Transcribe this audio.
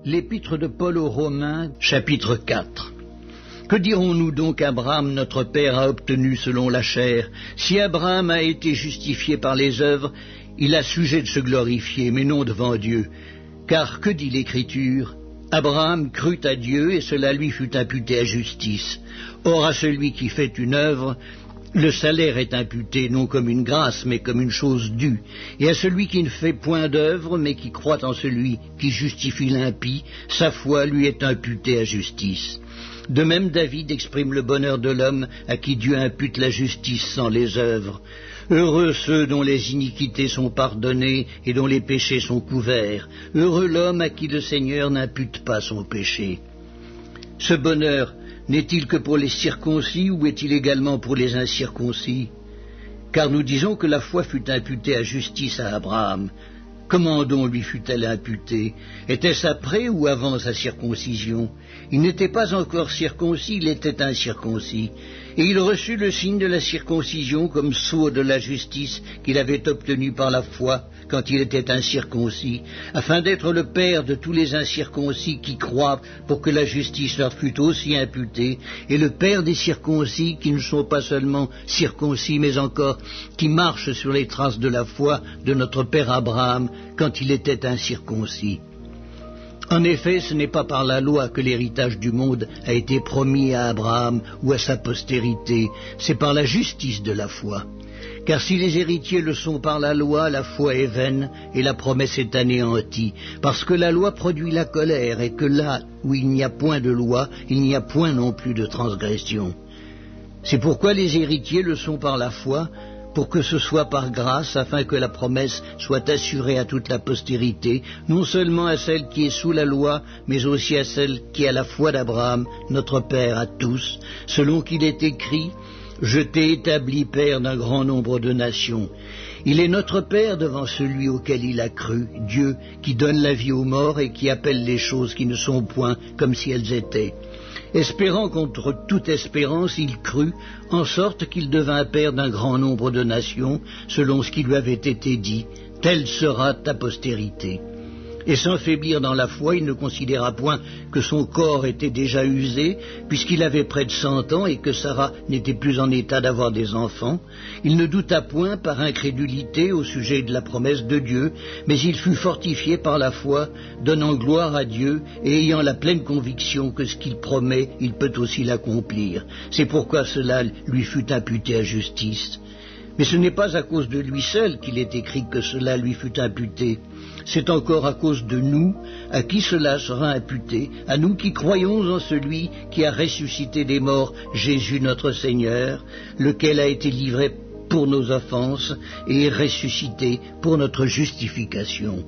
L'épître de Paul aux Romains, chapitre 4. Que dirons-nous donc qu'Abraham, notre père, a obtenu selon la chair? Si Abraham a été justifié par les œuvres, il a sujet de se glorifier, mais non devant Dieu. Car que dit l'Écriture? Abraham crut à Dieu, et cela lui fut imputé à justice. Or à celui qui fait une œuvre, le salaire est imputé non comme une grâce, mais comme une chose due. Et à celui qui ne fait point d'œuvre, mais qui croit en celui qui justifie l'impie, sa foi lui est imputée à justice. De même, David exprime le bonheur de l'homme à qui Dieu impute la justice sans les œuvres. Heureux ceux dont les iniquités sont pardonnées et dont les péchés sont couverts. Heureux l'homme à qui le Seigneur n'impute pas son péché. Ce bonheur n'est-il que pour les circoncis ou est-il également pour les incirconcis? Car nous disons que la foi fut imputée à justice à Abraham. Comment donc lui fut-elle imputée? Était-ce après ou avant sa circoncision? Il n'était pas encore circoncis, il était incirconcis. Et il reçut le signe de la circoncision comme sceau de la justice qu'il avait obtenue par la foi quand il était incirconcis, afin d'être le père de tous les incirconcis qui croient pour que la justice leur fût aussi imputée, et le père des circoncis qui ne sont pas seulement circoncis, mais encore qui marchent sur les traces de la foi de notre père Abraham quand il était incirconcis. En effet, ce n'est pas par la loi que l'héritage du monde a été promis à Abraham ou à sa postérité, c'est par la justice de la foi. Car si les héritiers le sont par la foi est vaine et la promesse est anéantie, parce que la loi produit la colère et que là où il n'y a point de loi, il n'y a point non plus de transgression. C'est pourquoi les héritiers le sont par la foi, pour que ce soit par grâce, afin que la promesse soit assurée à toute la postérité, non seulement à celle qui est sous la loi, mais aussi à celle qui a la foi d'Abraham, notre Père à tous, selon qu'il est écrit « Je t'ai établi Père d'un grand nombre de nations ». Il est notre Père devant celui auquel il a cru, Dieu, qui donne la vie aux morts et qui appelle les choses qui ne sont point comme si elles étaient. Espérant contre toute espérance, il crut, en sorte qu'il devint père d'un grand nombre de nations, selon ce qui lui avait été dit, « Telle sera ta postérité ». Et sans faiblir dans la foi, il ne considéra point que son corps était déjà usé, puisqu'il avait près de 100 ans et que Sarah n'était plus en état d'avoir des enfants. Il ne douta point par incrédulité au sujet de la promesse de Dieu, mais il fut fortifié par la foi, donnant gloire à Dieu et ayant la pleine conviction que ce qu'il promet, il peut aussi l'accomplir. C'est pourquoi cela lui fut imputé à justice. Mais ce n'est pas à cause de lui seul qu'il est écrit que cela lui fut imputé. C'est encore à cause de nous, à qui cela sera imputé, à nous qui croyons en celui qui a ressuscité des morts, Jésus notre Seigneur, lequel a été livré pour nos offenses et est ressuscité pour notre justification.